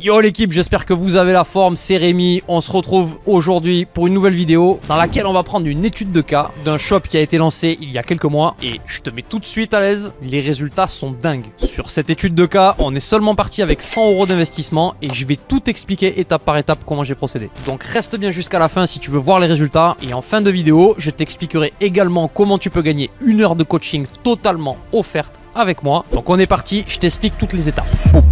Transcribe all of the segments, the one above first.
Yo l'équipe, j'espère que vous avez la forme, c'est Rémi. On se retrouve aujourd'hui pour une nouvelle vidéo dans laquelle on va prendre une étude de cas d'un shop qui a été lancé il y a quelques mois. Et je te mets tout de suite à l'aise, les résultats sont dingues. Sur cette étude de cas, on est seulement parti avec 100 € d'investissement et je vais tout expliquer étape par étape comment j'ai procédé. Donc reste bien jusqu'à la fin si tu veux voir les résultats. Et en fin de vidéo, je t'expliquerai également comment tu peux gagner 1 heure de coaching totalement offerte avec moi. Donc on est parti, je t'explique toutes les étapes. Boum.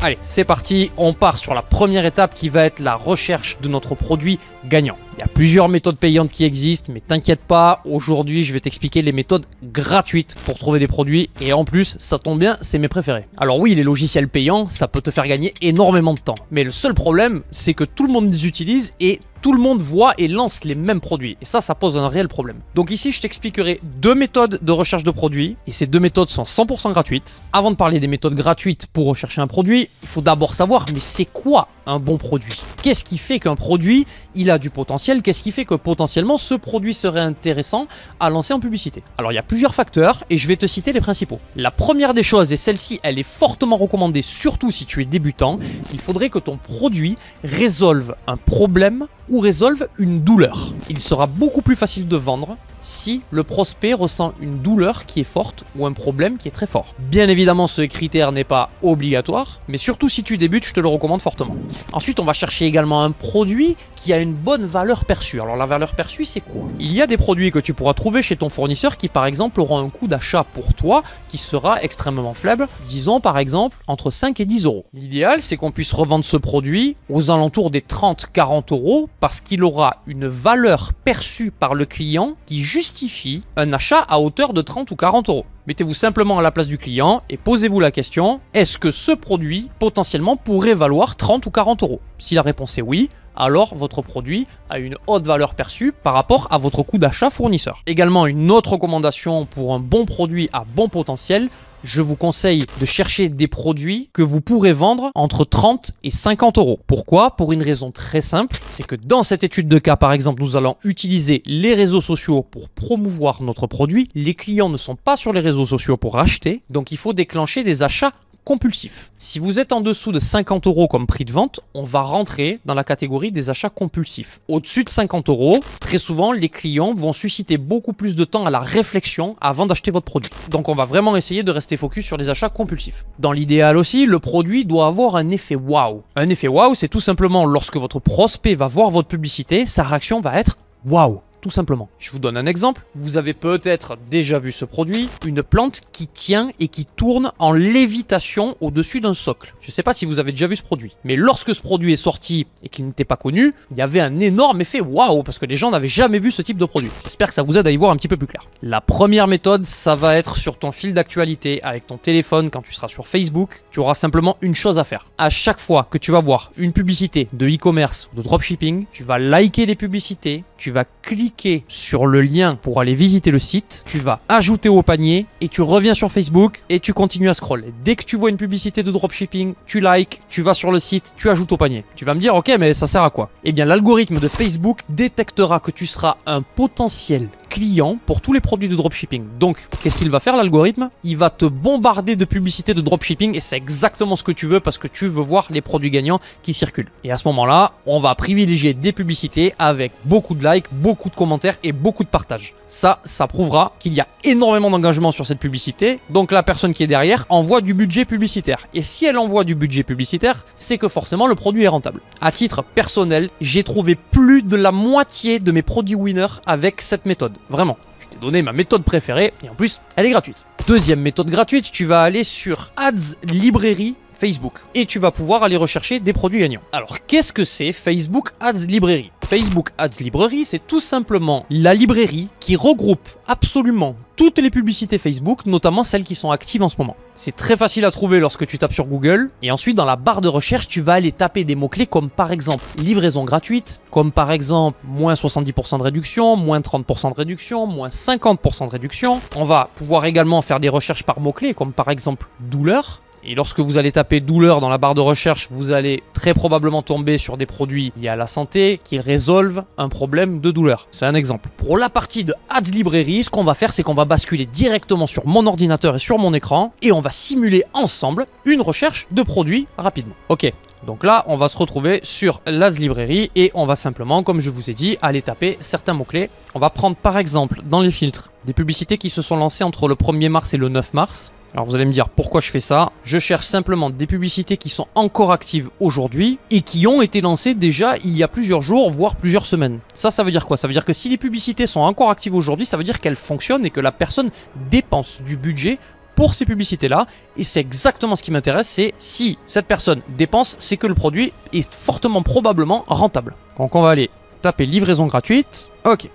Allez, c'est parti, on part sur la première étape qui va être la recherche de notre produit gagnant. Il y a plusieurs méthodes payantes qui existent, mais t'inquiète pas, aujourd'hui je vais t'expliquer les méthodes gratuites pour trouver des produits et en plus, ça tombe bien, c'est mes préférés. Alors oui, les logiciels payants, ça peut te faire gagner énormément de temps, mais le seul problème, c'est que tout le monde les utilise et tout le monde voit et lance les mêmes produits. Et ça pose un réel problème. Donc ici, je t'expliquerai 2 méthodes de recherche de produits. Et ces 2 méthodes sont 100% gratuites. Avant de parler des méthodes gratuites pour rechercher un produit, il faut d'abord savoir, mais c'est quoi un bon produit? Qu'est-ce qui fait qu'un produit, il a du potentiel? Qu'est-ce qui fait que potentiellement, ce produit serait intéressant à lancer en publicité? Alors, il y a plusieurs facteurs et je vais te citer les principaux. La première des choses, et celle-ci, elle est fortement recommandée, surtout si tu es débutant, il faudrait que ton produit résolve un problème ou résolve une douleur. Il sera beaucoup plus facile de vendre si le prospect ressent une douleur qui est forte ou un problème qui est très fort. Bien évidemment, ce critère n'est pas obligatoire, mais surtout si tu débutes, je te le recommande fortement. Ensuite, on va chercher également un produit qui a une bonne valeur perçue. Alors la valeur perçue, c'est quoi? Il y a des produits que tu pourras trouver chez ton fournisseur qui par exemple auront un coût d'achat pour toi qui sera extrêmement faible, disons par exemple entre 5 et 10 €. L'idéal, c'est qu'on puisse revendre ce produit aux alentours des 30-40 € parce qu'il aura une valeur perçue par le client qui justifie un achat à hauteur de 30 ou 40 €. Mettez-vous simplement à la place du client et posez-vous la question, est-ce que ce produit potentiellement pourrait valoir 30 ou 40 €? Si la réponse est oui, alors votre produit a une haute valeur perçue par rapport à votre coût d'achat fournisseur. Également, une autre recommandation pour un bon produit à bon potentiel, je vous conseille de chercher des produits que vous pourrez vendre entre 30 et 50 €. Pourquoi? Pour une raison très simple, c'est que dans cette étude de cas, par exemple, nous allons utiliser les réseaux sociaux pour promouvoir notre produit. Les clients ne sont pas sur les réseaux sociaux pour acheter, donc il faut déclencher des achats compulsif. Si vous êtes en dessous de 50 € comme prix de vente, on va rentrer dans la catégorie des achats compulsifs. Au-dessus de 50 €, très souvent, les clients vont susciter beaucoup plus de temps à la réflexion avant d'acheter votre produit. Donc on va vraiment essayer de rester focus sur les achats compulsifs. Dans l'idéal aussi, le produit doit avoir un effet waouh. Un effet waouh, c'est tout simplement lorsque votre prospect va voir votre publicité, sa réaction va être waouh. Tout simplement. Je vous donne un exemple. Vous avez peut-être déjà vu ce produit, une plante qui tient et qui tourne en lévitation au-dessus d'un socle. Je ne sais pas si vous avez déjà vu ce produit, mais lorsque ce produit est sorti et qu'il n'était pas connu, il y avait un énorme effet waouh parce que les gens n'avaient jamais vu ce type de produit. J'espère que ça vous aide à y voir un petit peu plus clair. La première méthode, ça va être sur ton fil d'actualité avec ton téléphone quand tu seras sur Facebook. Tu auras simplement une chose à faire. À chaque fois que tu vas voir une publicité de e-commerce ou de dropshipping, tu vas liker les publicités, tu vas cliquer sur le lien pour aller visiter le site, tu vas ajouter au panier et tu reviens sur Facebook et tu continues à scroller. Dès que tu vois une publicité de dropshipping, tu likes, tu vas sur le site, tu ajoutes au panier. Tu vas me dire, ok, mais ça sert à quoi? Eh bien, l'algorithme de Facebook détectera que tu seras un potentiel client pour tous les produits de dropshipping. Donc, qu'est-ce qu'il va faire l'algorithme? Il va te bombarder de publicités de dropshipping et c'est exactement ce que tu veux parce que tu veux voir les produits gagnants qui circulent. Et à ce moment-là, on va privilégier des publicités avec beaucoup de likes, beaucoup de commentaires et beaucoup de partages. Ça prouvera qu'il y a énormément d'engagement sur cette publicité. Donc la personne qui est derrière envoie du budget publicitaire. Et si elle envoie du budget publicitaire, c'est que forcément le produit est rentable. À titre personnel, j'ai trouvé plus de la moitié de mes produits winners avec cette méthode. Vraiment. Je t'ai donné ma méthode préférée et en plus, elle est gratuite. Deuxième méthode gratuite, tu vas aller sur Ads Librairie Facebook et tu vas pouvoir aller rechercher des produits gagnants. Alors, qu'est-ce que c'est Facebook Ads Librairie? Facebook Ads Librairie, c'est tout simplement la librairie qui regroupe absolument toutes les publicités Facebook, notamment celles qui sont actives en ce moment. C'est très facile à trouver lorsque tu tapes sur Google. Et ensuite, dans la barre de recherche, tu vas aller taper des mots-clés comme par exemple livraison gratuite, comme par exemple moins 70% de réduction, moins 30% de réduction, moins 50% de réduction. On va pouvoir également faire des recherches par mots-clés comme par exemple douleur. Et lorsque vous allez taper douleur dans la barre de recherche, vous allez très probablement tomber sur des produits liés à la santé qui résolvent un problème de douleur. C'est un exemple. Pour la partie de Ads Librairie, ce qu'on va faire, c'est qu'on va basculer directement sur mon ordinateur et sur mon écran et on va simuler ensemble une recherche de produits rapidement. Ok. Donc là, on va se retrouver sur l'Ads Librairie et on va simplement, comme je vous ai dit, aller taper certains mots-clés. On va prendre par exemple dans les filtres des publicités qui se sont lancées entre le 1er mars et le 9 mars. Alors vous allez me dire pourquoi je fais ça. Je cherche simplement des publicités qui sont encore actives aujourd'hui et qui ont été lancées déjà il y a plusieurs jours, voire plusieurs semaines. Ça veut dire quoi? Ça veut dire que si les publicités sont encore actives aujourd'hui, ça veut dire qu'elles fonctionnent et que la personne dépense du budget pour ces publicités-là. Et c'est exactement ce qui m'intéresse, c'est si cette personne dépense, c'est que le produit est fortement probablement rentable. Donc on va aller taper livraison gratuite. Ok. Et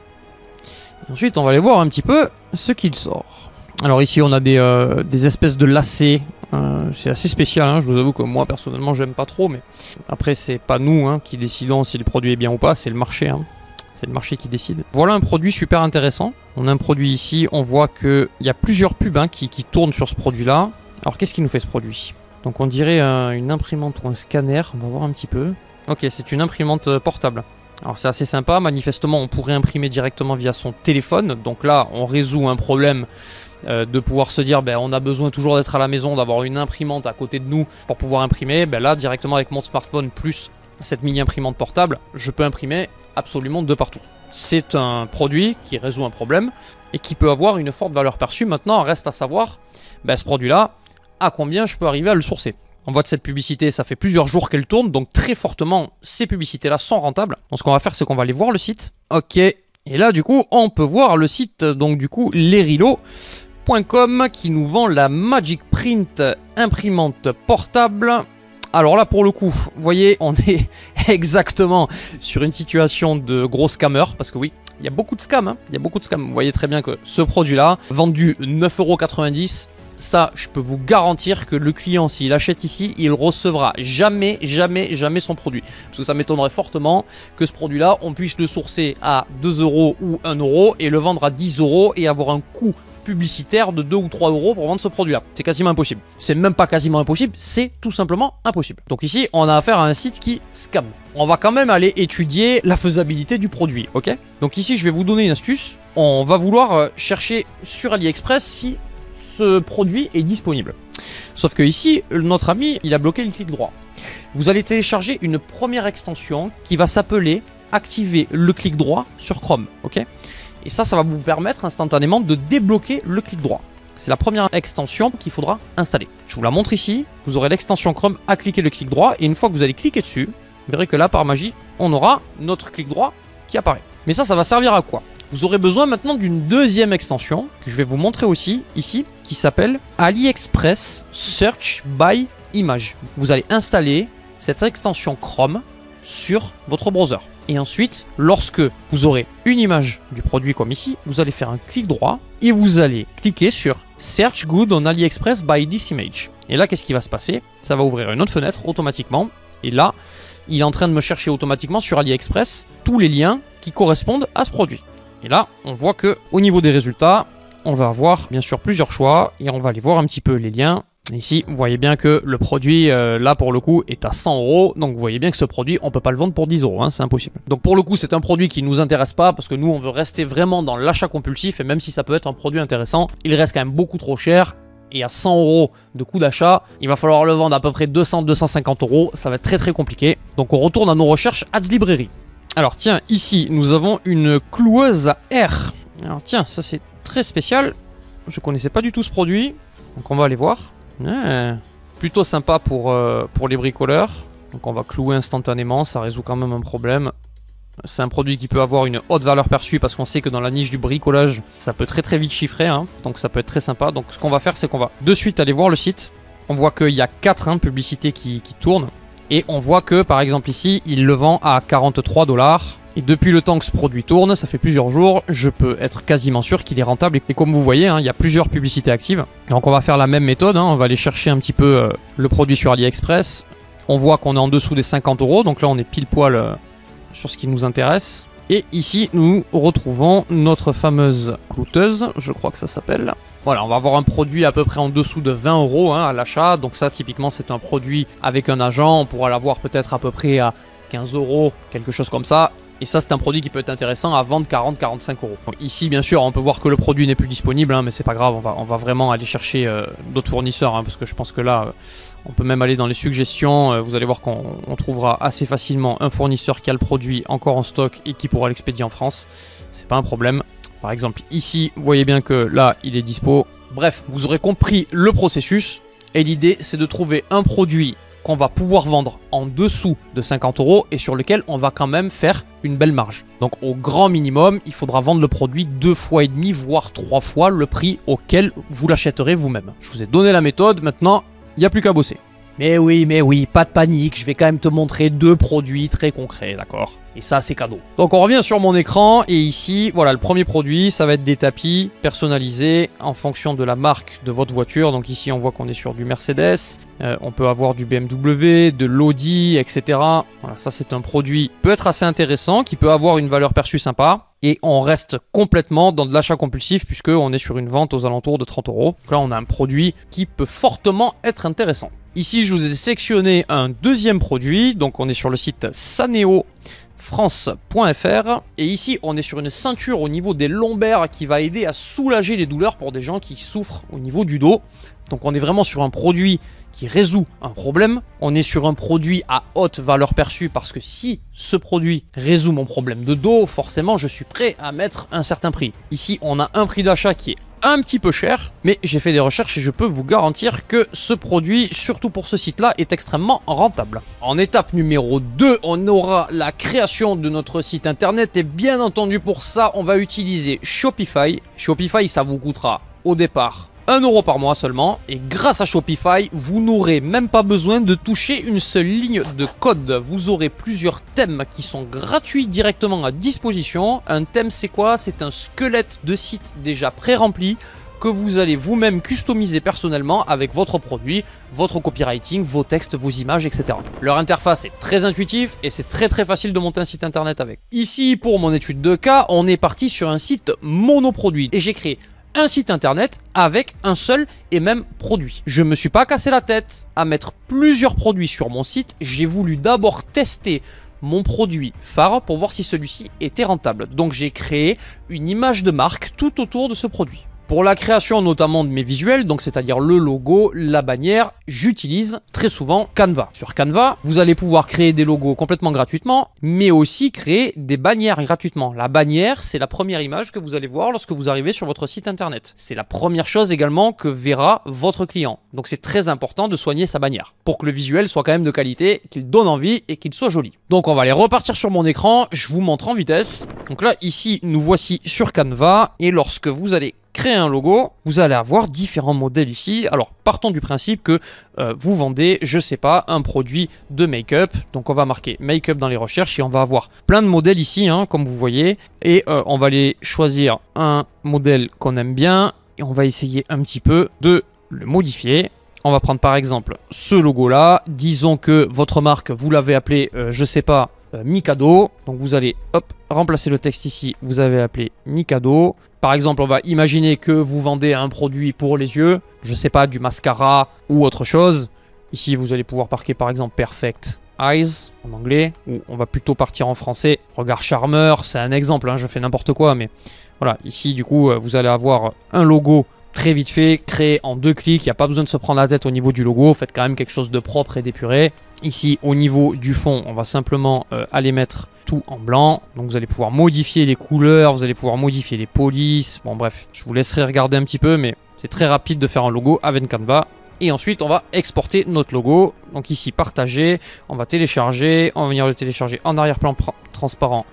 ensuite, on va aller voir un petit peu ce qu'il sort. Alors ici, on a des espèces de lacets. C'est assez spécial, hein. Je vous avoue que moi, personnellement, j'aime pas trop. Mais après, c'est pas nous qui décidons si le produit est bien ou pas, c'est le marché. Hein. C'est le marché qui décide. Voilà un produit super intéressant. On a un produit ici, on voit qu'il y a plusieurs pubs qui tournent sur ce produit-là. Alors qu'est-ce qui nous fait ce produit? Donc on dirait une imprimante ou un scanner, on va voir un petit peu. Ok, c'est une imprimante portable. Alors c'est assez sympa, manifestement on pourrait imprimer directement via son téléphone. Donc là on résout un problème de pouvoir se dire on a besoin toujours d'être à la maison, d'avoir une imprimante à côté de nous pour pouvoir imprimer. Là directement avec mon smartphone plus cette mini imprimante portable, je peux imprimer absolument de partout. C'est un produit qui résout un problème et qui peut avoir une forte valeur perçue. Maintenant, reste à savoir, ce produit-là, à combien je peux arriver à le sourcer. On voit que cette publicité, ça fait plusieurs jours qu'elle tourne, donc très fortement, ces publicités-là sont rentables. Donc ce qu'on va faire, c'est qu'on va aller voir le site. Ok, et là, du coup, on peut voir le site, donc du coup, lesrilo.com qui nous vend la Magic Print imprimante portable. Alors là, pour le coup, vous voyez, on est exactement sur une situation de gros scammer, parce que oui, il y a beaucoup de scams, il y a beaucoup de scams. Vous voyez très bien que ce produit-là, vendu 9,90 €, ça, je peux vous garantir que le client, s'il achète ici, il recevra jamais son produit. Parce que ça m'étonnerait fortement que ce produit-là, on puisse le sourcer à 2 € ou 1 € et le vendre à 10 € et avoir un coût publicitaire de 2 ou 3 € pour vendre ce produit-là. C'est quasiment impossible. C'est même pas quasiment impossible, c'est tout simplement impossible. Donc ici, on a affaire à un site qui scam. On va quand même aller étudier la faisabilité du produit, ok? Donc ici, je vais vous donner une astuce. On va vouloir chercher sur AliExpress si ce produit est disponible. Sauf que ici, notre ami, il a bloqué le clic droit. Vous allez télécharger une première extension qui va s'appeler activer le clic droit sur Chrome, ok? Et ça va vous permettre instantanément de débloquer le clic droit. C'est la première extension qu'il faudra installer. Je vous la montre ici. Vous aurez l'extension Chrome à cliquer le clic droit. Et une fois que vous allez cliquer dessus, vous verrez que là, par magie, on aura notre clic droit qui apparaît. Mais ça va servir à quoi? Vous aurez besoin maintenant d'une deuxième extension que je vais vous montrer aussi ici, qui s'appelle AliExpress Search by Image. Vous allez installer cette extension Chrome sur votre browser. Et ensuite, lorsque vous aurez une image du produit comme ici, vous allez faire un clic droit et vous allez cliquer sur Search Good on AliExpress by this image. Et là, qu'est-ce qui va se passer? Ça va ouvrir une autre fenêtre automatiquement. Et là, il est en train de me chercher automatiquement sur AliExpress tous les liens qui correspondent à ce produit. Et là, on voit que au niveau des résultats, on va avoir bien sûr plusieurs choix et on va aller voir un petit peu les liens. Ici, vous voyez bien que le produit, là pour le coup, est à 100 €. Donc vous voyez bien que ce produit, on ne peut pas le vendre pour 10 €, hein, c'est impossible. Donc pour le coup, c'est un produit qui ne nous intéresse pas parce que nous, on veut rester vraiment dans l'achat compulsif. Et même si ça peut être un produit intéressant, il reste quand même beaucoup trop cher. Et à 100 € de coût d'achat, il va falloir le vendre à peu près 200-250 €. Ça va être très très compliqué. Donc on retourne à nos recherches Ads Librairie. Alors tiens, ici, nous avons une cloueuse à air. Alors tiens, ça c'est très spécial. Je connaissais pas du tout ce produit. Donc on va aller voir. Plutôt sympa pour les bricoleurs. Donc on va clouer instantanément, ça résout quand même un problème. C'est un produit qui peut avoir une haute valeur perçue parce qu'on sait que dans la niche du bricolage, ça peut très vite chiffrer, hein, donc ça peut être très sympa. Donc ce qu'on va faire, c'est qu'on va de suite aller voir le site. On voit qu'il y a 4 publicités qui tournent. Et on voit que par exemple ici, il le vend à 43 $. Et depuis le temps que ce produit tourne, ça fait plusieurs jours, je peux être quasiment sûr qu'il est rentable. Et comme vous voyez, hein, il y a plusieurs publicités actives. Donc on va faire la même méthode, hein, on va aller chercher un petit peu le produit sur AliExpress. On voit qu'on est en dessous des 50 €, donc là on est pile poil sur ce qui nous intéresse. Et ici, nous retrouvons notre fameuse clouteuse, je crois que ça s'appelle. Voilà, on va avoir un produit à peu près en dessous de 20 € à l'achat. Donc ça, typiquement, c'est un produit avec un agent. On pourra l'avoir peut-être à peu près à 15 €, quelque chose comme ça. Et ça, c'est un produit qui peut être intéressant à vendre 40-45 €. Donc ici, bien sûr, on peut voir que le produit n'est plus disponible, mais c'est pas grave, on va vraiment aller chercher d'autres fournisseurs, parce que je pense que là, on peut même aller dans les suggestions. Vous allez voir qu'on trouvera assez facilement un fournisseur qui a le produit encore en stock et qui pourra l'expédier en France. C'est pas un problème. Par exemple, ici, vous voyez bien que là, il est dispo. Bref, vous aurez compris le processus. Et l'idée, c'est de trouver un produit qu'on va pouvoir vendre en dessous de 50 € et sur lequel on va quand même faire une belle marge. Donc au grand minimum, il faudra vendre le produit 2,5 fois, voire 3 fois le prix auquel vous l'achèterez vous-même. Je vous ai donné la méthode, maintenant, il n'y a plus qu'à bosser. Mais oui, pas de panique, je vais quand même te montrer 2 produits très concrets, d'accord? Et ça, c'est cadeau. Donc on revient sur mon écran, et ici, voilà, le premier produit, ça va être des tapis personnalisés en fonction de la marque de votre voiture. Donc ici, on voit qu'on est sur du Mercedes, on peut avoir du BMW, de l'Audi, etc. Voilà, ça c'est un produit qui peut être assez intéressant, qui peut avoir une valeur perçue sympa. Et on reste complètement dans de l'achat compulsif puisqu'on est sur une vente aux alentours de 30 €. Donc là, on a un produit qui peut fortement être intéressant. Ici, je vous ai sélectionné un deuxième produit. Donc, on est sur le site saneofrance.fr. Et ici, on est sur une ceinture au niveau des lombaires qui va aider à soulager les douleurs pour des gens qui souffrent au niveau du dos. Donc, on est vraiment sur un produit qui résout un problème. On est sur un produit à haute valeur perçue parce que si ce produit résout mon problème de dos, forcément, je suis prêt à mettre un certain prix. Ici, on a un prix d'achat qui est un petit peu cher, mais j'ai fait des recherches et je peux vous garantir que ce produit, surtout pour ce site-là, est extrêmement rentable. En étape numéro 2, on aura la création de notre site internet et bien entendu pour ça, on va utiliser Shopify. Shopify, ça vous coûtera au départ 1 € par mois seulement, et grâce à Shopify, vous n'aurez même pas besoin de toucher une seule ligne de code. Vous aurez plusieurs thèmes qui sont gratuits directement à disposition. Un thème, c'est quoi? C'est un squelette de site déjà pré-rempli que vous allez vous-même customiser personnellement avec votre produit, votre copywriting, vos textes, vos images, etc. Leur interface est très intuitive et c'est très facile de monter un site internet avec. Ici, pour mon étude de cas, on est parti sur un site monoproduit et j'ai créé un site internet avec un seul et même produit. Je me suis pas cassé la tête à mettre plusieurs produits sur mon site. J'ai voulu d'abord tester mon produit phare pour voir si celui-ci était rentable. Donc j'ai créé une image de marque tout autour de ce produit. Pour la création notamment de mes visuels, donc c'est-à-dire le logo, la bannière, j'utilise très souvent Canva. Sur Canva, vous allez pouvoir créer des logos complètement gratuitement, mais aussi créer des bannières gratuitement. La bannière, c'est la première image que vous allez voir lorsque vous arrivez sur votre site internet. C'est la première chose également que verra votre client. Donc c'est très important de soigner sa bannière pour que le visuel soit quand même de qualité, qu'il donne envie et qu'il soit joli. Donc on va aller repartir sur mon écran, je vous montre en vitesse. Donc là, ici, nous voici sur Canva et lorsque vous allez créer un logo, vous allez avoir différents modèles ici. Alors, partons du principe que vous vendez, je sais pas, un produit de make-up. Donc, on va marquer make-up dans les recherches et on va avoir plein de modèles ici, comme vous voyez. Et on va aller choisir un modèle qu'on aime bien et on va essayer un petit peu de le modifier. On va prendre par exemple ce logo-là. Disons que votre marque, vous l'avez appelé, je sais pas, Mikado. Donc, vous allez, hop, remplacer le texte ici. Vous avez appelé Mikado. Par exemple, on va imaginer que vous vendez un produit pour les yeux, je sais pas, du mascara ou autre chose. Ici, vous allez pouvoir marquer par exemple Perfect Eyes en anglais, ou on va plutôt partir en français. Regard charmeur, c'est un exemple, je fais n'importe quoi, mais voilà. Ici, du coup, vous allez avoir un logo très vite fait, créé en 2 clics. Il n'y a pas besoin de se prendre la tête au niveau du logo. Faites quand même quelque chose de propre et d'épuré. Ici, au niveau du fond, on va simplement aller mettre tout en blanc. Donc, vous allez pouvoir modifier les couleurs, vous allez pouvoir modifier les polices. Bon, bref, je vous laisserai regarder un petit peu, mais c'est très rapide de faire un logo avec Canva. Et ensuite, on va exporter notre logo. Donc ici, partager. On va télécharger. On va venir le télécharger en arrière-plan transparent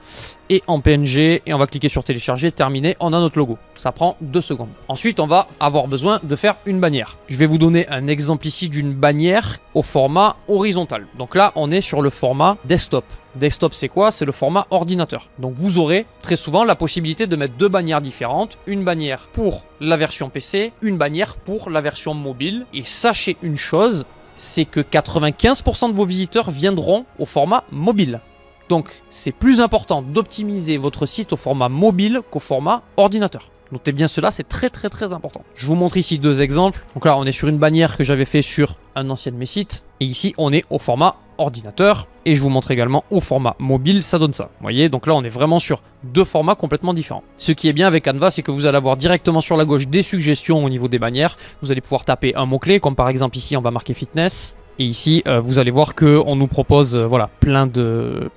et en PNG. Et on va cliquer sur télécharger. Terminé. On a notre logo. Ça prend 2 secondes. Ensuite, on va avoir besoin de faire une bannière. Je vais vous donner un exemple ici d'une bannière au format horizontal. Donc là, on est sur le format desktop. Desktop, c'est quoi? C'est le format ordinateur. Donc vous aurez très souvent la possibilité de mettre 2 bannières différentes. Une bannière pour la version PC, une bannière pour la version mobile. Et sachez une chose, c'est que 95% de vos visiteurs viendront au format mobile. Donc c'est plus important d'optimiser votre site au format mobile qu'au format ordinateur. Notez bien cela, c'est très important. Je vous montre ici 2 exemples. Donc là, on est sur une bannière que j'avais fait sur un ancien de mes sites. Et ici, on est au format ordinateur. Et je vous montre également au format mobile, ça donne ça. Vous voyez, donc là, on est vraiment sur 2 formats complètement différents. Ce qui est bien avec Canva, c'est que vous allez avoir directement sur la gauche des suggestions au niveau des bannières. Vous allez pouvoir taper un mot-clé, comme par exemple ici, on va marquer fitness. Et ici, vous allez voir qu'on nous propose voilà, plein de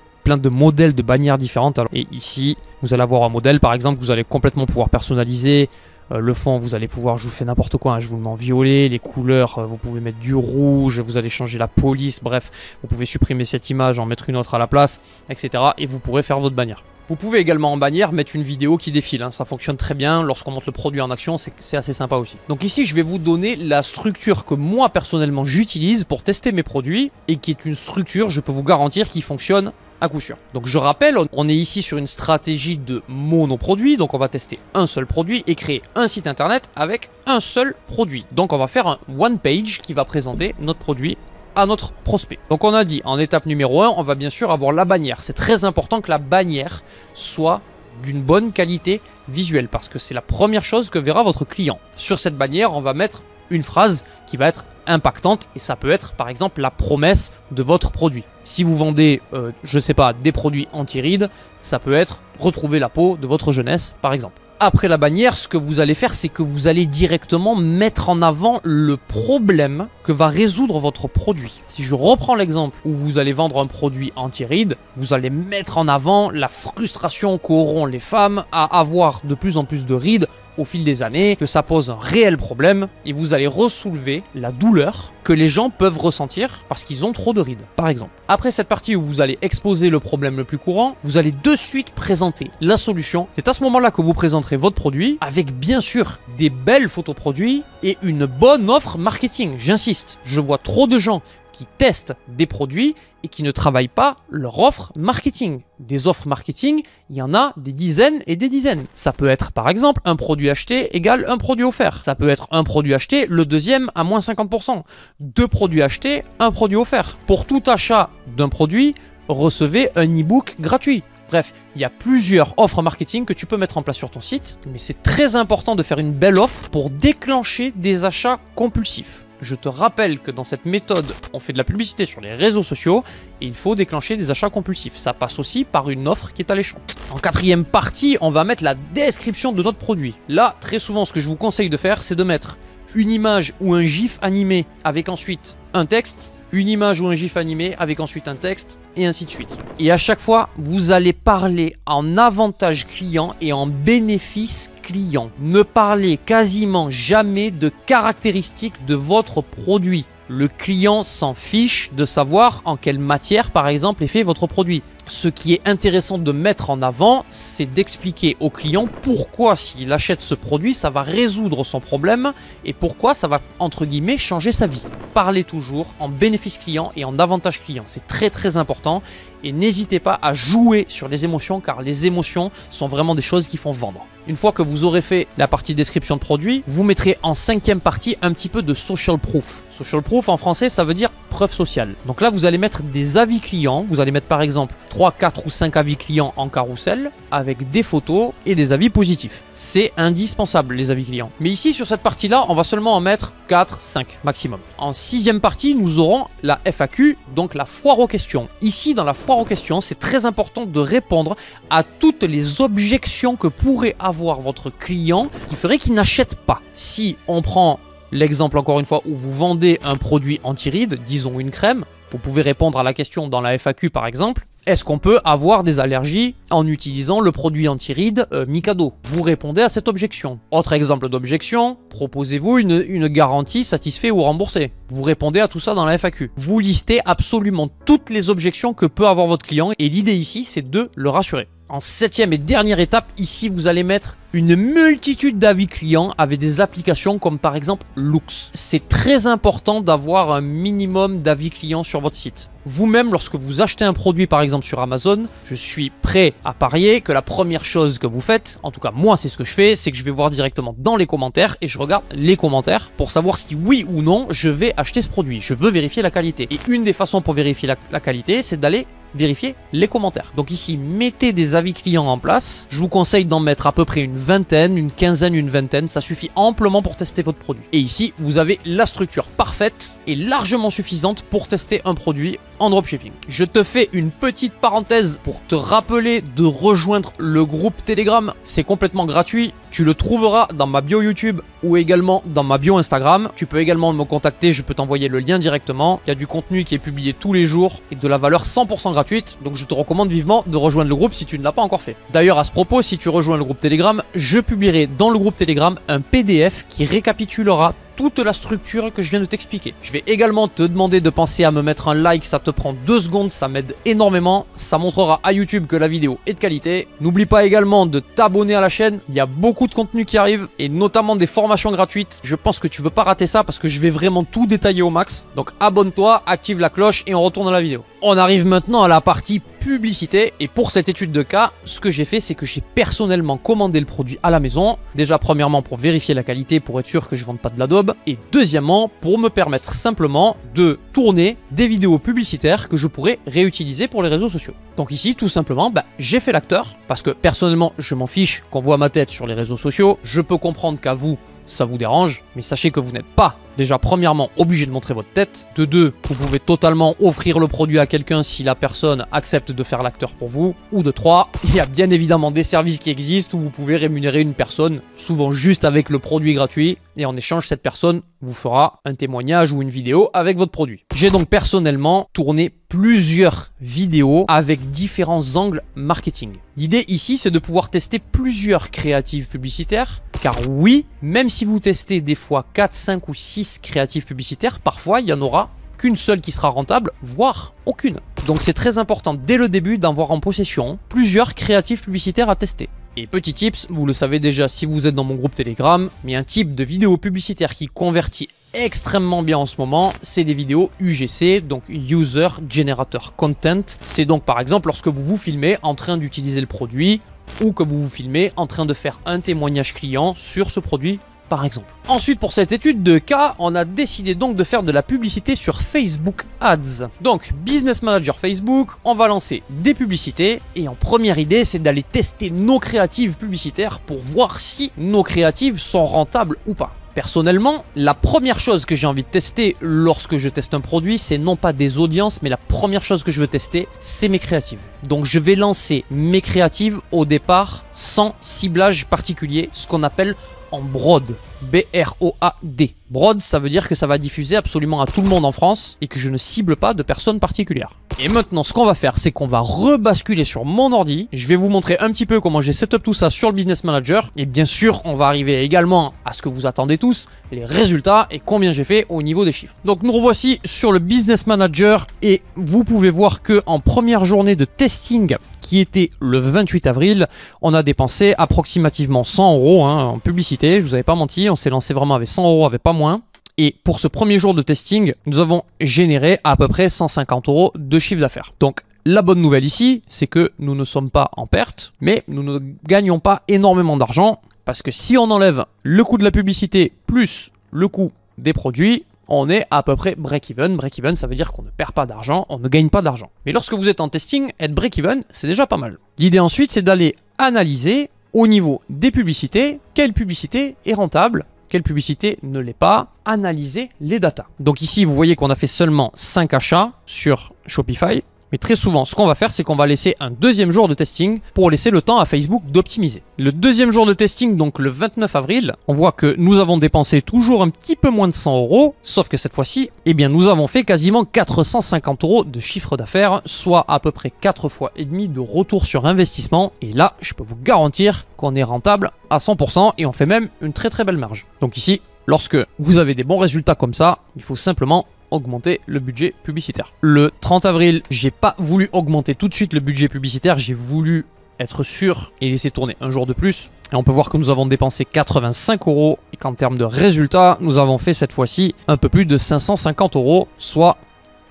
modèles de bannières différentes. Alors, et ici, vous allez avoir un modèle, par exemple, que vous allez complètement pouvoir personnaliser. Le fond, vous allez pouvoir, je vous fais n'importe quoi, hein, je vous le mets en violet, les couleurs, vous pouvez mettre du rouge, vous allez changer la police, bref, vous pouvez supprimer cette image, en mettre une autre à la place, etc. Et vous pourrez faire votre bannière. Vous pouvez également en bannière mettre une vidéo qui défile, hein, ça fonctionne très bien, lorsqu'on monte le produit en action, c'est assez sympa aussi. Donc ici, je vais vous donner la structure que moi, personnellement, j'utilise pour tester mes produits, et qui est une structure, je peux vous garantir, qui fonctionne à coup sûr. Donc je rappelle, on est ici sur une stratégie de monoproduit, donc on va tester un seul produit et créer un site internet avec un seul produit. Donc on va faire un one page qui va présenter notre produit à notre prospect. Donc on a dit en étape numéro 1, on va bien sûr avoir la bannière. C'est très important que la bannière soit d'une bonne qualité visuelle parce que c'est la première chose que verra votre client. Sur cette bannière, on va mettre une phrase qui va être impactante et ça peut être par exemple la promesse de votre produit. Si vous vendez, je sais pas, des produits anti-rides, ça peut être retrouver la peau de votre jeunesse par exemple. Après la bannière, ce que vous allez faire, c'est que vous allez directement mettre en avant le problème que va résoudre votre produit. Si je reprends l'exemple où vous allez vendre un produit anti-rides, vous allez mettre en avant la frustration qu'auront les femmes à avoir de plus en plus de rides au fil des années, que ça pose un réel problème et vous allez ressoulever la douleur que les gens peuvent ressentir parce qu'ils ont trop de rides, par exemple. Après cette partie où vous allez exposer le problème le plus courant, vous allez de suite présenter la solution. C'est à ce moment-là que vous présenterez votre produit avec bien sûr des belles photos produits et une bonne offre marketing. J'insiste, je vois trop de gens qui testent des produits et qui ne travaillent pas leur offre marketing. Des offres marketing, il y en a des dizaines et des dizaines. Ça peut être par exemple un produit acheté égale un produit offert. Ça peut être un produit acheté, le deuxième à moins 50%. 2 produits achetés, un produit offert. Pour tout achat d'un produit, recevez un e-book gratuit. Bref, il y a plusieurs offres marketing que tu peux mettre en place sur ton site, mais c'est très important de faire une belle offre pour déclencher des achats compulsifs. Je te rappelle que dans cette méthode, on fait de la publicité sur les réseaux sociaux et il faut déclencher des achats compulsifs. Ça passe aussi par une offre qui est alléchante. En 4e partie, on va mettre la description de notre produit. Là, très souvent, ce que je vous conseille de faire, c'est de mettre une image ou un GIF animé avec ensuite un texte, une image ou un GIF animé avec ensuite un texte, et ainsi de suite. Et à chaque fois, vous allez parler en avantage client et en bénéfice client. Ne parlez quasiment jamais de caractéristiques de votre produit. Le client s'en fiche de savoir en quelle matière, par exemple, est fait votre produit. Ce qui est intéressant de mettre en avant, c'est d'expliquer au client pourquoi s'il achète ce produit, ça va résoudre son problème et pourquoi ça va, entre guillemets, changer sa vie. Parlez toujours en bénéfice client et en avantage client. C'est très important et n'hésitez pas à jouer sur les émotions car les émotions sont vraiment des choses qui font vendre. Une fois que vous aurez fait la partie description de produit, vous mettrez en 5e partie un petit peu de social proof. Social proof en français, ça veut dire preuve sociale. Donc là, vous allez mettre des avis clients. Vous allez mettre par exemple 3, 4 ou 5 avis clients en carrousel avec des photos et des avis positifs. C'est indispensable les avis clients. Mais ici, sur cette partie-là, on va seulement en mettre 4, 5 maximum. En 6e partie, nous aurons la FAQ, donc la foire aux questions. Ici, dans la foire aux questions, c'est très important de répondre à toutes les objections que pourrait avoir votre client qui ferait qu'il n'achète pas. Si on prend l'exemple encore une fois où vous vendez un produit anti-rides, disons une crème, vous pouvez répondre à la question dans la FAQ par exemple. Est-ce qu'on peut avoir des allergies en utilisant le produit anti-rides Mikado? Vous répondez à cette objection. Autre exemple d'objection, proposez-vous une garantie satisfait ou remboursée? Vous répondez à tout ça dans la FAQ. Vous listez absolument toutes les objections que peut avoir votre client et l'idée ici c'est de le rassurer. En 7e et dernière étape, ici vous allez mettre une multitude d'avis clients avec des applications comme par exemple Loox. C'est très important d'avoir un minimum d'avis clients sur votre site. Vous-même, lorsque vous achetez un produit par exemple sur Amazon, je suis prêt à parier que la première chose que vous faites, en tout cas moi c'est ce que je fais, c'est que je vais voir directement dans les commentaires et je regarde les commentaires pour savoir si oui ou non je vais acheter ce produit. Je veux vérifier la qualité. Et une des façons pour vérifier la qualité, c'est d'aller vérifier les commentaires. Donc ici, mettez des avis clients en place. Je vous conseille d'en mettre à peu près une vingtaine, une quinzaine, une vingtaine. Ça suffit amplement pour tester votre produit. Et ici, vous avez la structure parfaite et largement suffisante pour tester un produit en dropshipping. Je te fais une petite parenthèse pour te rappeler de rejoindre le groupe Telegram. C'est complètement gratuit. Tu le trouveras dans ma bio YouTube ou également dans ma bio Instagram. Tu peux également me contacter, je peux t'envoyer le lien directement. Il y a du contenu qui est publié tous les jours et de la valeur 100% gratuite. Donc je te recommande vivement de rejoindre le groupe si tu ne l'as pas encore fait. D'ailleurs, à ce propos, si tu rejoins le groupe Telegram, je publierai dans le groupe Telegram un PDF qui récapitulera toute la structure que je viens de t'expliquer. Je vais également te demander de penser à me mettre un like, ça te prend 2 secondes, ça m'aide énormément, ça montrera à YouTube que la vidéo est de qualité. N'oublie pas également de t'abonner à la chaîne, il y a beaucoup de contenu qui arrive et notamment des formations gratuites. Je pense que tu veux pas rater ça parce que je vais vraiment tout détailler au max. Donc abonne-toi, active la cloche et on retourne à la vidéo. On arrive maintenant à la partie publicité et pour cette étude de cas, ce que j'ai fait, c'est que j'ai personnellement commandé le produit à la maison. Déjà premièrement pour vérifier la qualité, pour être sûr que je ne vende pas de la daube, et deuxièmement pour me permettre simplement de tourner des vidéos publicitaires que je pourrais réutiliser pour les réseaux sociaux. Donc ici tout simplement, j'ai fait l'acteur parce que personnellement je m'en fiche qu'on voit ma tête sur les réseaux sociaux. Je peux comprendre qu'à vous ça vous dérange, mais sachez que vous n'êtes pas déjà premièrement obligé de montrer votre tête. De deux, vous pouvez totalement offrir le produit à quelqu'un si la personne accepte de faire l'acteur pour vous. Ou de trois, il y a bien évidemment des services qui existent où vous pouvez rémunérer une personne, souvent juste avec le produit gratuit, et en échange cette personne vous fera un témoignage ou une vidéo avec votre produit. J'ai donc personnellement tourné plusieurs vidéos avec différents angles marketing. L'idée ici, c'est de pouvoir tester plusieurs créatives publicitaires, car oui, même si vous testez des fois 4, 5 ou 6 créatives publicitaires, parfois il y en aura qu'une seule qui sera rentable, voire aucune. Donc c'est très important dès le début d'avoir en possession plusieurs créatives publicitaires à tester. Et petit tips, vous le savez déjà si vous êtes dans mon groupe Telegram, mais un type de vidéo publicitaire qui convertit extrêmement bien en ce moment, c'est les vidéos UGC, donc User Generator Content. C'est donc par exemple lorsque vous vous filmez en train d'utiliser le produit ou que vous vous filmez en train de faire un témoignage client sur ce produit par exemple. Ensuite, pour cette étude de cas, on a décidé donc de faire de la publicité sur Facebook Ads. Donc, Business Manager Facebook, on va lancer des publicités et en première idée, c'est d'aller tester nos créatives publicitaires pour voir si nos créatives sont rentables ou pas. Personnellement, la première chose que j'ai envie de tester lorsque je teste un produit, c'est non pas des audiences, mais la première chose que je veux tester, c'est mes créatives. Donc je vais lancer mes créatives au départ sans ciblage particulier, ce qu'on appelle en broad, B-R-O-A-D. Broad, ça veut dire que ça va diffuser absolument à tout le monde en France et que je ne cible pas de personnes particulières. Et maintenant, ce qu'on va faire, c'est qu'on va rebasculer sur mon ordi. Je vais vous montrer un petit peu comment j'ai setup tout ça sur le Business Manager. Et bien sûr, on va arriver également à ce que vous attendez tous, les résultats et combien j'ai fait au niveau des chiffres. Donc nous revoici sur le Business Manager et vous pouvez voir que en première journée de testing, qui était le 28 avril, on a dépensé approximativement 100 € en publicité. Je vous avais pas menti, on s'est lancé vraiment avec 100 €, avec pas moins. Et pour ce premier jour de testing, nous avons généré à peu près 150 € de chiffre d'affaires. Donc la bonne nouvelle ici, c'est que nous ne sommes pas en perte, mais nous ne gagnons pas énormément d'argent parce que si on enlève le coût de la publicité plus le coût des produits, on est à peu près break-even. Break-even, ça veut dire qu'on ne perd pas d'argent, on ne gagne pas d'argent. Mais lorsque vous êtes en testing, être break-even, c'est déjà pas mal. L'idée ensuite, c'est d'aller analyser au niveau des publicités, quelle publicité est rentable, quelle publicité ne l'est pas, analyser les datas. Donc ici, vous voyez qu'on a fait seulement 5 achats sur Shopify. Mais très souvent, ce qu'on va faire, c'est qu'on va laisser un deuxième jour de testing pour laisser le temps à Facebook d'optimiser. Le deuxième jour de testing, donc le 29 avril, on voit que nous avons dépensé toujours un petit peu moins de 100 €, sauf que cette fois-ci, eh bien, nous avons fait quasiment 450 € de chiffre d'affaires, soit à peu près 4 fois et demi de retour sur investissement. Et là, je peux vous garantir qu'on est rentable à 100% et on fait même une très très belle marge. Donc ici, lorsque vous avez des bons résultats comme ça, il faut simplement augmenter le budget publicitaire. Le 30 avril, j'ai pas voulu augmenter tout de suite le budget publicitaire, j'ai voulu être sûr et laisser tourner un jour de plus. Et on peut voir que nous avons dépensé 85 € et qu'en termes de résultats, nous avons fait cette fois-ci un peu plus de 550 €, soit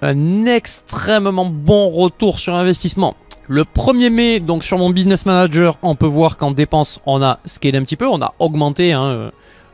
un extrêmement bon retour sur investissement. Le 1er mai, donc sur mon Business Manager, on peut voir qu'en dépenses, on a scalé un petit peu, on a augmenté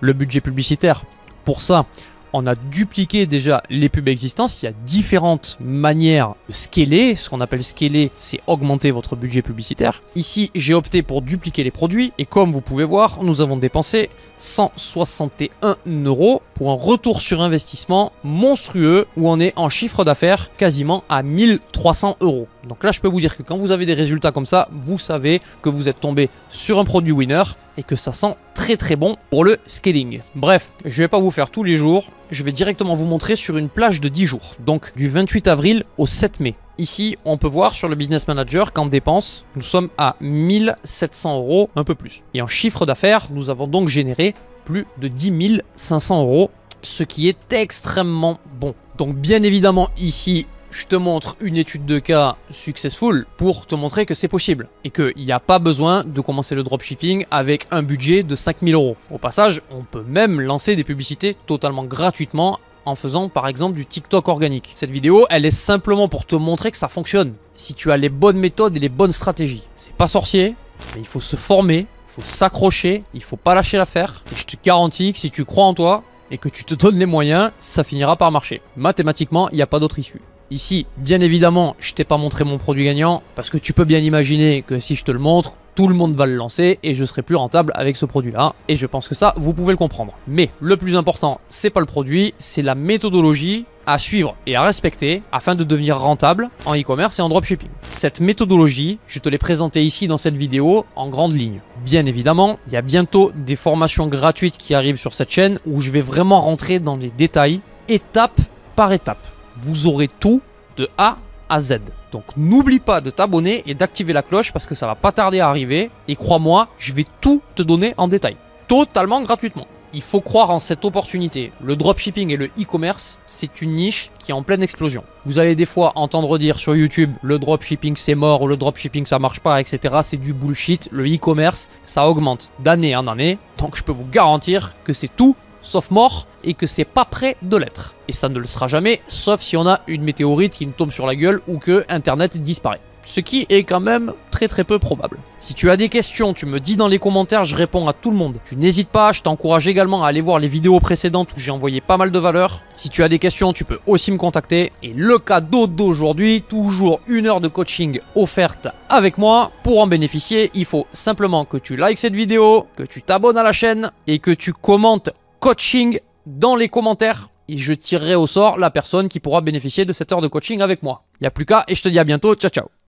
le budget publicitaire. Pour ça, on a dupliqué déjà les pubs existantes. Il y a différentes manières de scaler. Ce qu'on appelle scaler, c'est augmenter votre budget publicitaire. Ici, j'ai opté pour dupliquer les produits. Et comme vous pouvez voir, nous avons dépensé 161 € pour un retour sur investissement monstrueux où on est en chiffre d'affaires quasiment à 1300 €. Donc là, je peux vous dire que quand vous avez des résultats comme ça, vous savez que vous êtes tombé sur un produit winner et que ça sent très très bon pour le scaling. Bref, je vais pas vous faire tous les jours, je vais directement vous montrer sur une plage de 10 jours, donc du 28 avril au 7 mai. Ici, on peut voir sur le Business Manager qu'en dépenses, nous sommes à 1700 €, un peu plus. Et en chiffre d'affaires, nous avons donc généré plus de 10 500 €, ce qui est extrêmement bon. Donc bien évidemment, ici, je te montre une étude de cas successful pour te montrer que c'est possible et qu'il n'y a pas besoin de commencer le dropshipping avec un budget de 5000 €. Au passage, on peut même lancer des publicités totalement gratuitement en faisant par exemple du TikTok organique. Cette vidéo, elle est simplement pour te montrer que ça fonctionne si tu as les bonnes méthodes et les bonnes stratégies. C'est pas sorcier, mais il faut se former, il faut s'accrocher, il faut pas lâcher l'affaire. Et je te garantis que si tu crois en toi et que tu te donnes les moyens, ça finira par marcher. Mathématiquement, il n'y a pas d'autre issue. Ici, bien évidemment, je t'ai pas montré mon produit gagnant parce que tu peux bien imaginer que si je te le montre, tout le monde va le lancer et je serai plus rentable avec ce produit-là. Et je pense que ça, vous pouvez le comprendre. Mais le plus important, c'est pas le produit, c'est la méthodologie à suivre et à respecter afin de devenir rentable en e-commerce et en dropshipping. Cette méthodologie, je te l'ai présentée ici dans cette vidéo en grande ligne. Bien évidemment, il y a bientôt des formations gratuites qui arrivent sur cette chaîne où je vais vraiment rentrer dans les détails, étape par étape. Vous aurez tout de A à Z. Donc n'oublie pas de t'abonner et d'activer la cloche parce que ça va pas tarder à arriver. Et crois-moi, je vais tout te donner en détail. Totalement gratuitement. Il faut croire en cette opportunité. Le dropshipping et le e-commerce, c'est une niche qui est en pleine explosion. Vous allez des fois entendre dire sur YouTube, le dropshipping c'est mort ou le dropshipping ça marche pas, etc. C'est du bullshit. Le e-commerce, ça augmente d'année en année. Donc je peux vous garantir que c'est tout sauf mort et que c'est pas prêt de l'être. Et ça ne le sera jamais, sauf si on a une météorite qui nous tombe sur la gueule ou que Internet disparaît. Ce qui est quand même très peu probable. Si tu as des questions, tu me dis dans les commentaires, je réponds à tout le monde. Tu n'hésites pas, je t'encourage également à aller voir les vidéos précédentes où j'ai envoyé pas mal de valeur. Si tu as des questions, tu peux aussi me contacter. Et le cadeau d'aujourd'hui, toujours 1 heure de coaching offerte avec moi. Pour en bénéficier, il faut simplement que tu likes cette vidéo, que tu t'abonnes à la chaîne et que tu commentes coaching dans les commentaires et je tirerai au sort la personne qui pourra bénéficier de cette heure de coaching avec moi. Il n'y a plus qu'à et je te dis à bientôt. Ciao ciao.